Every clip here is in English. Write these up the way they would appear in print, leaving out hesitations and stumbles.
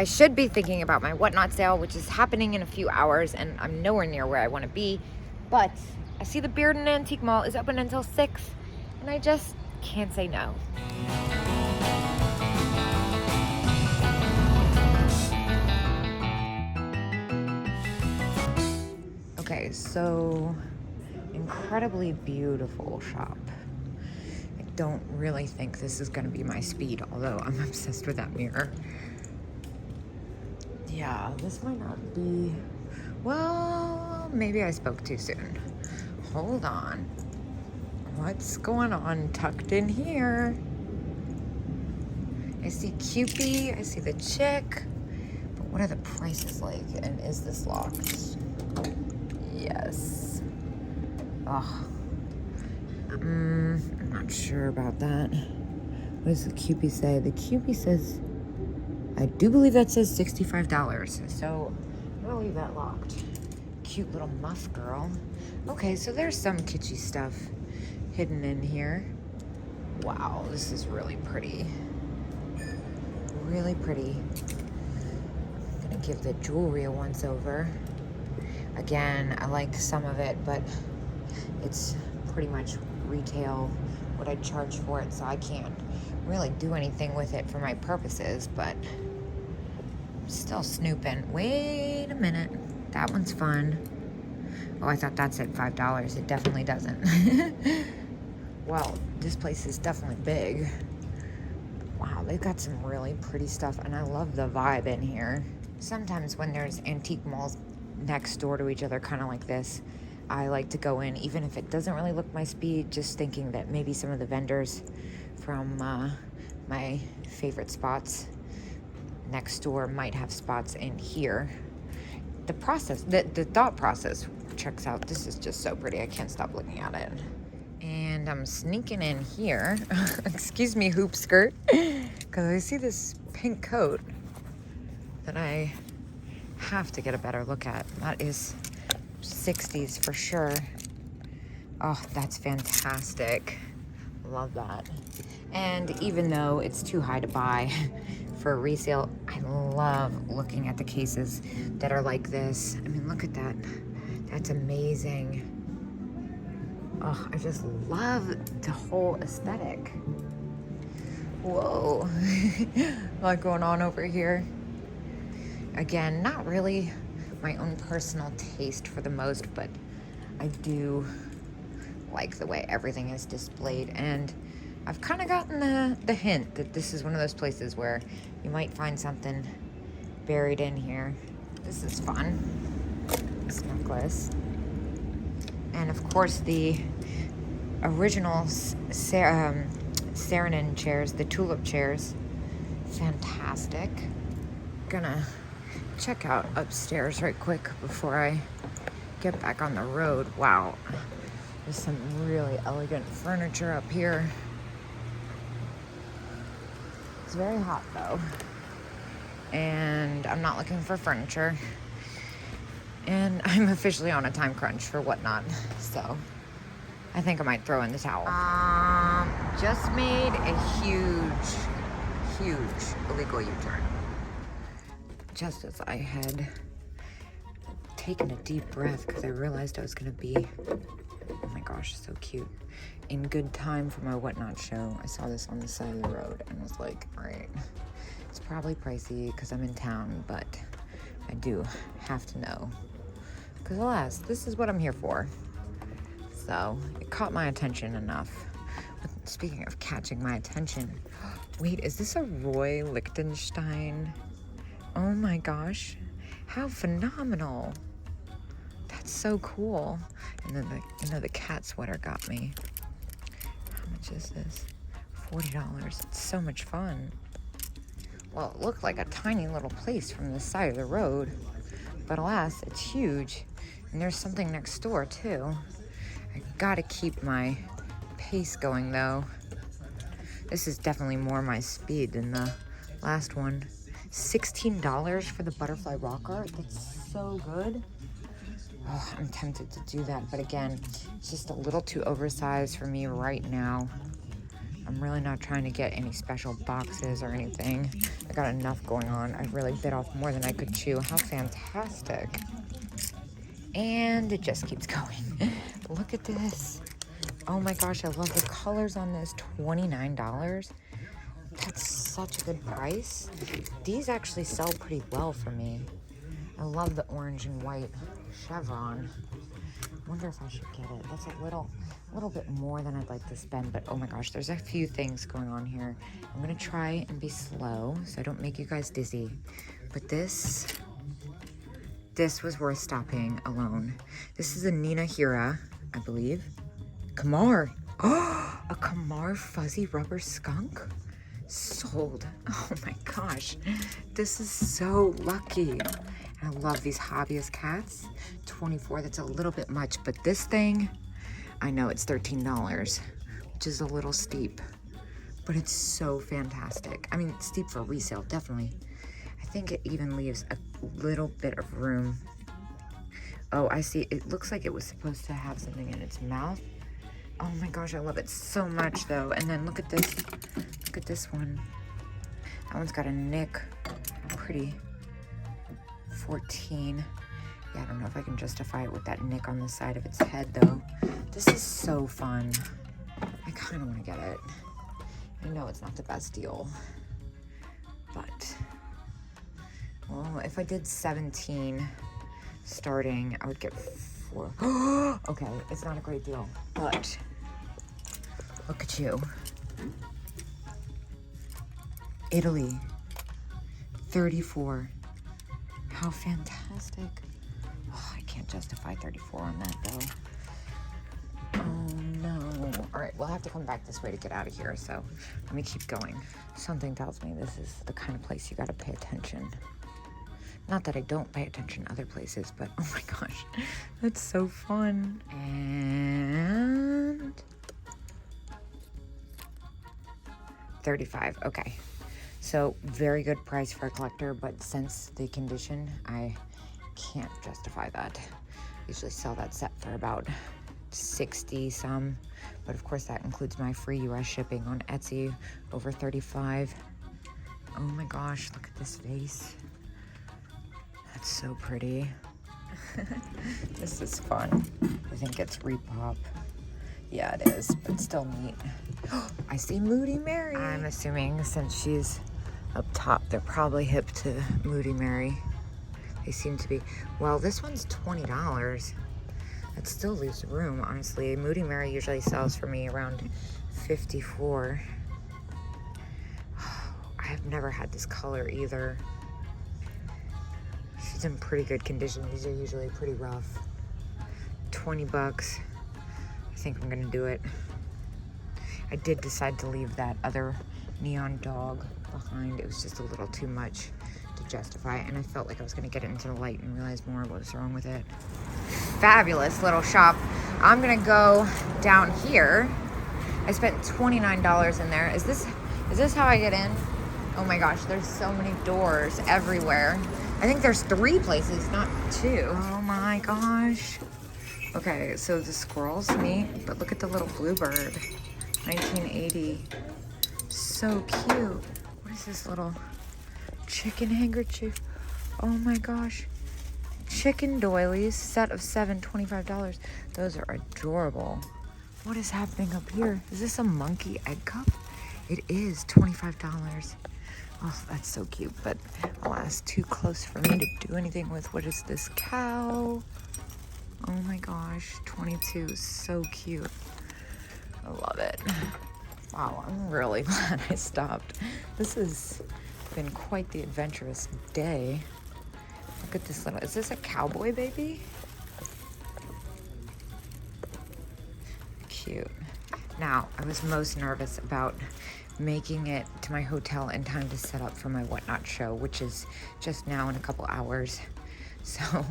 I should be thinking about my whatnot sale, which is happening in a few hours, and I'm nowhere near where I want to be. But I see the Beard and Antique Mall is open until 6, and I just can't say no. Okay, so incredibly beautiful shop. I don't really think this is gonna be my speed, although I'm obsessed with that mirror. Yeah, this might not be, well, maybe I spoke too soon. Hold on. What's going on tucked in here? I see Cupid, I see the chick, but what are the prices like? And is this locked? Yes. Oh, I'm not sure about that. What does the Cupid say? The Cupid says, I do believe that says $65. So I'm gonna leave that locked. Cute little muff girl. Okay, so there's some kitschy stuff hidden in here. Wow, this is really pretty. Really pretty. I'm gonna give the jewelry a once over. Again, I like some of it, but it's pretty much retail, what I'd charge for it, so I can't really do anything with it for my purposes, but I'm still snooping. Wait a minute, that one's fun. Oh, I thought that said $5. It definitely doesn't. Well, this place is definitely big. Wow, they've got some really pretty stuff, and I love the vibe in here. Sometimes when there's antique malls next door to each other, kind of like this, I like to go in, even if it doesn't really look my speed, just thinking that maybe some of the vendors from my favorite spots next door might have spots in here. The process, the thought process checks out. This is just so pretty. I can't stop looking at it. And I'm sneaking in here. Excuse me, hoop skirt, because I see this pink coat that I have to get a better look at. That is 60s for sure. Oh, that's fantastic. Love that. And even though it's too high to buy for a resale, I love looking at the cases that are like this. I mean, look at that. That's amazing. Oh, I just love the whole aesthetic. Whoa. A lot going on over here. Again, not really my own personal taste for the most, but I do like the way everything is displayed, and I've kind of gotten the hint that this is one of those places where you might find something buried in here. This is fun. This necklace. And of course the original Saarinen chairs, the tulip chairs. Fantastic. Gonna check out upstairs right quick before I get back on the road. Wow, there's some really elegant furniture up here. It's very hot though, and I'm not looking for furniture, and I'm officially on a time crunch for whatnot, so I think I might throw in the towel. Just made a huge illegal U-turn. Just as I had taken a deep breath, because I realized I was going to be, oh my gosh, so cute, in good time for my whatnot show. I saw this on the side of the road and was like, all right, it's probably pricey because I'm in town, but I do have to know, because alas, this is what I'm here for. So it caught my attention enough. But speaking of catching my attention, wait, is this a Roy Lichtenstein? Oh my gosh, how phenomenal. That's so cool. And then the cat sweater got me. How much is this? $40. It's so much fun. Well, it looked like a tiny little place from the side of the road, but alas, it's huge. And there's something next door too. I gotta keep my pace going though. This is definitely more my speed than the last one. $16 for the butterfly rocker. That's so good. Oh, I'm tempted to do that, but again, it's just a little too oversized for me right now. I'm really not trying to get any special boxes or anything. I got enough going on. I really bit off more than I could chew. How fantastic. And it just keeps going. Look at this. Oh my gosh, I love the colors on this. $29. That's such a good price. These actually sell pretty well for me. I love the orange and white chevron. Wonder if I should get it. That's a little bit more than I'd like to spend, but oh my gosh, there's a few things going on here. I'm gonna try and be slow so I don't make you guys dizzy. But this was worth stopping alone. This is a Nina Hira, I believe. Kamar. Oh, a Kamar fuzzy rubber skunk? Sold. Oh my gosh. This is so lucky. I love these hobbyist cats. 24, that's a little bit much, but this thing, I know it's $13, which is a little steep, but it's so fantastic. I mean, it's steep for resale, definitely. I think it even leaves a little bit of room. Oh, I see. It looks like it was supposed to have something in its mouth. Oh my gosh, I love it so much though. And then look at this. Look at this one. That one's got a nick. Pretty. 14. Yeah, I don't know if I can justify it with that nick on the side of its head though. This is so fun. I kind of want to get it. I know it's not the best deal, but well, if I did 17 starting, I would get 4. Okay, it's not a great deal, but look at you. Italy, 34. How fantastic. Oh, I can't justify 34 on that though. Oh no. All right, we'll have to come back this way to get out of here, so let me keep going. Something tells me this is the kind of place you gotta pay attention. Not that I don't pay attention other places, but oh my gosh, that's so fun. And 35, okay. So very good price for a collector, but since the condition, I can't justify that. Usually sell that set for about 60 some, but of course that includes my free US shipping on Etsy, over 35. Oh my gosh, look at this vase. That's so pretty. This is fun. I think it's repop. Yeah, it is, but still neat. I see Moody Mary. I'm assuming since she's up top, they're probably hip to Moody Mary. They seem to be. Well, this one's $20. That still leaves room, honestly. Moody Mary usually sells for me around 54. I have never had this color either. She's in pretty good condition. These are usually pretty rough. 20 bucks. I think I'm gonna do it. I did decide to leave that other neon dog behind. It was just a little too much to justify, and I felt like I was gonna get it into the light and realize more what was wrong with it. Fabulous little shop. I'm gonna go down here. I spent $29 in there. Is this how I get in? Oh my gosh, there's so many doors everywhere. I think there's 3 places, not 2. Oh my gosh. Okay, so the squirrel's neat, but look at the little bluebird. 1980. So cute. What is this little chicken handkerchief? Oh my gosh. Chicken doilies, set of 7, $25. Those are adorable. What is happening up here? Is this a monkey egg cup? It is $25. Oh, that's so cute, but alas, too close for me to do anything with. What is this cow? Oh my gosh, 22, so cute. I love it. Wow, I'm really glad I stopped. This has been quite the adventurous day. Look at this little, is this a cowboy baby? Cute. Now, I was most nervous about making it to my hotel in time to set up for my Whatnot show, which is just now in a couple hours. So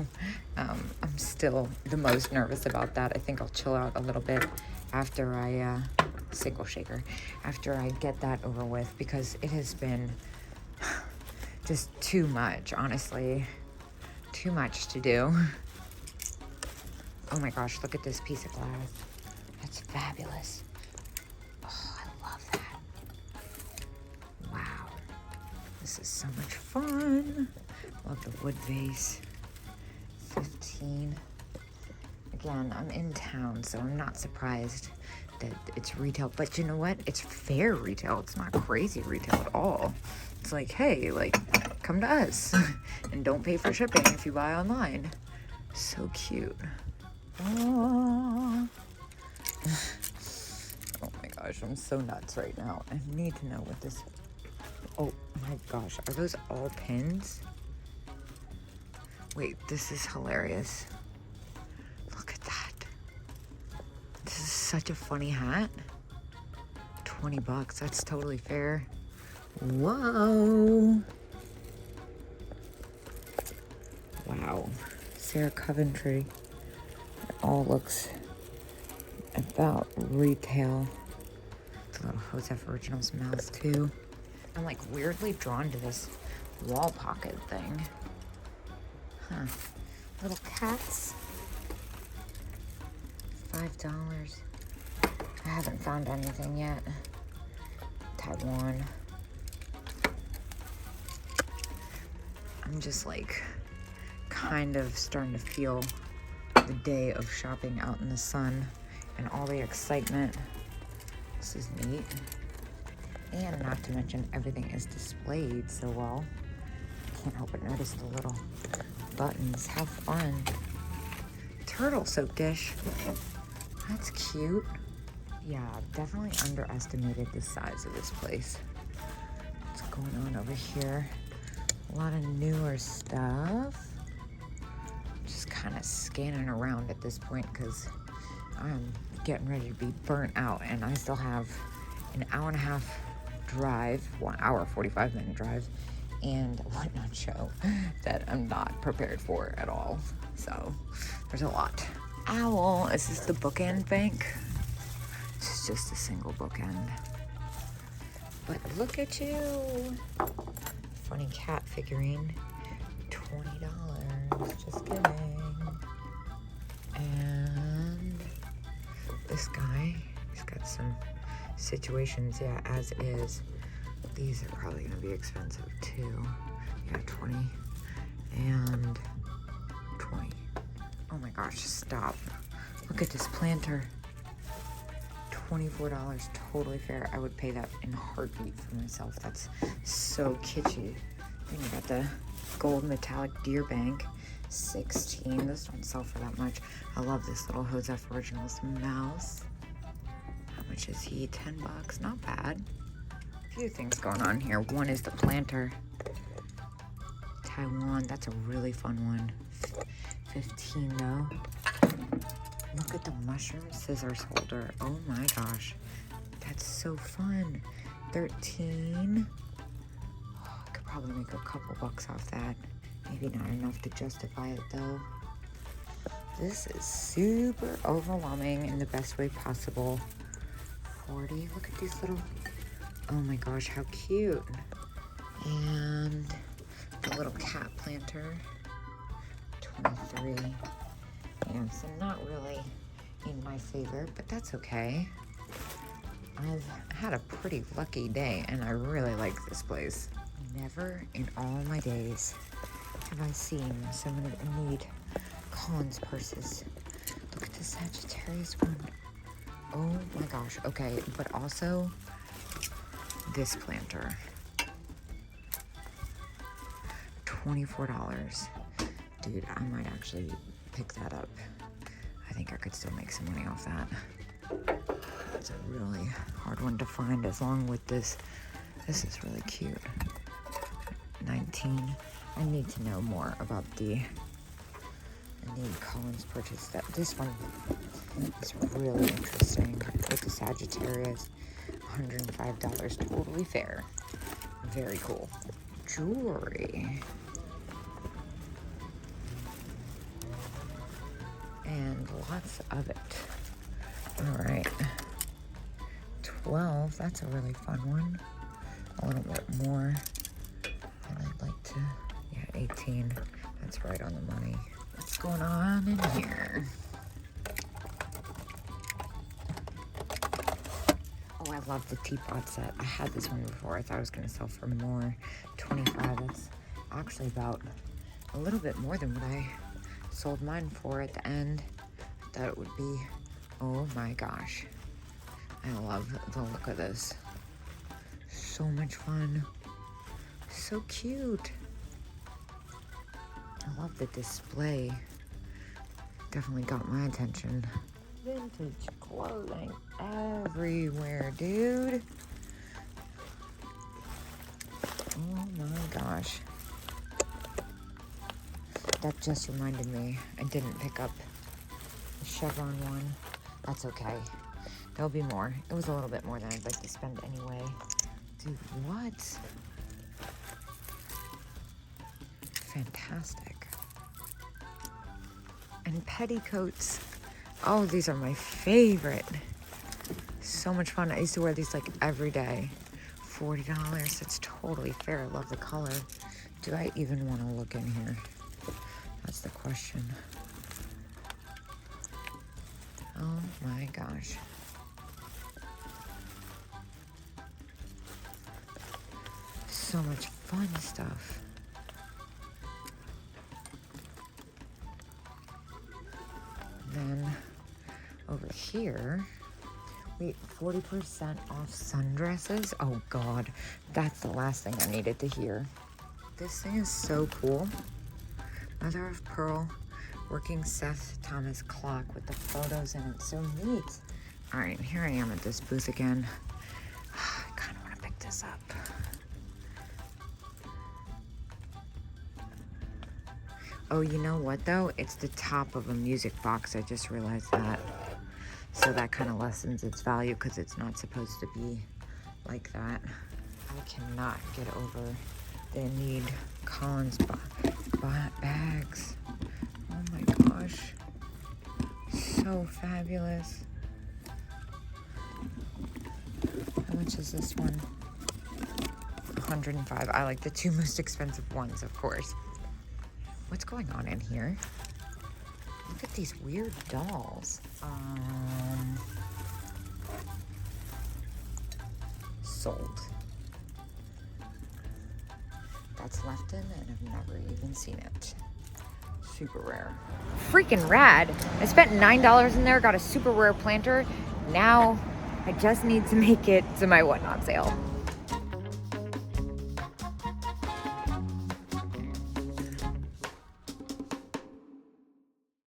I'm still the most nervous about that. I think I'll chill out a little bit after I, single shaker, after I get that over with, because it has been just too much, honestly. Too much to do. Oh my gosh, look at this piece of glass. That's fabulous. Oh, I love that. Wow. This is so much fun. Love the wood vase. 15. Again, I'm in town, so I'm not surprised that it's retail. But you know what? It's fair retail. It's not crazy retail at all. It's like, hey, like, come to us and don't pay for shipping if you buy online. So cute. Oh. Oh my gosh, I'm so nuts right now. I need to know what this... Oh my gosh, are those all pins? Wait, this is hilarious. Look at that. This is such a funny hat. $20, that's totally fair. Whoa. Wow. Sarah Coventry. It all looks about retail. It's a little Joseph Originals mouse too. I'm like weirdly drawn to this wall pocket thing. Huh. Little cats. $5. I haven't found anything yet. Taiwan. I'm just like kind of starting to feel the day of shopping out in the sun and all the excitement. This is neat. And not to mention everything is displayed so well. I can't help but notice the little buttons. How fun. Turtle soap dish. That's cute. Yeah, definitely underestimated the size of this place. What's going on over here? A lot of newer stuff. Just kind of scanning around at this point because I'm getting ready to be burnt out and I still have an hour and a half drive, 1 hour, 45-minute drive, and a whatnot show that I'm not prepared for at all. So there's a lot. Owl, is this the bookend bank? It's just a single bookend. But look at you. Funny cat figurine, $20. Just kidding. And this guy, he's got some situations, yeah, as is. These are probably gonna be expensive too. Yeah, 20 and 20. Oh my gosh, stop. Look at this planter. $24, totally fair. I would pay that in a heartbeat for myself. That's so kitschy. Then you got the gold metallic deer bank, 16. Those don't sell for that much. I love this little Joseph Originals mouse. How much is he? $10, not bad. A few things going on here. One is the planter. Taiwan, that's a really fun one. 15 though. Look at the mushroom scissors holder. Oh my gosh. That's so fun. 13. Oh, I could probably make a couple bucks off that. Maybe not enough to justify it though. This is super overwhelming in the best way possible. 40. Look at these little... Oh my gosh, how cute. And the little cat planter. 23. Yeah, so not really in my favor, but that's okay. I've had a pretty lucky day, and I really like this place. Never in all my days have I seen so many neat Collins purses. Look at the Sagittarius one. Oh my gosh, okay, but also this planter. $24. Dude, I might actually pick that up. I think I could still make some money off that. It's a really hard one to find as long with this. This is really cute. 19. I need to know more about the Collins purchase. This one is really interesting with the Sagittarius. $105, totally fair. Very cool. Jewelry. And lots of it. All right. 12, that's a really fun one. A little bit more than I'd like to. Yeah, 18, that's right on the money. What's going on in here? Oh, Oh, I love the teapot set. I had this one before. I thought it was going to sell for more. 25. That's actually about a little bit more than what I sold mine for at the end. I thought it would be, oh my gosh. I love the look of this. So much fun. So cute. I love the display. Definitely got my attention. Vintage clothing everywhere, dude. Oh my gosh. That just reminded me, I didn't pick up the chevron one. That's okay. There'll be more. It was a little bit more than I'd like to spend anyway. Dude, what? Fantastic. And petticoats. Oh, these are my favorite. So much fun. I used to wear these like every day. $40. That's totally fair. I love the color. Do I even want to look in here? That's the question. Oh my gosh. So much fun stuff. Then over here, wait, 40% off sundresses? Oh God, that's the last thing I needed to hear. This thing is so cool. Mother of Pearl working Seth Thomas clock with the photos in it. So neat. All right, here I am at this booth again. I kind of want to pick this up. Oh, you know what though? It's the top of a music box. I just realized that. So that kind of lessens its value because it's not supposed to be like that. I cannot get over the need Collins bags. Oh my gosh. So fabulous. How much is this one? 105. I like the two most expensive ones, of course. What's going on in here? Look at these weird dolls. Sold. That's left in and I've never even seen it. Super rare. Freaking rad. I spent $9 in there, got a super rare planter. Now I just need to make it to my whatnot sale.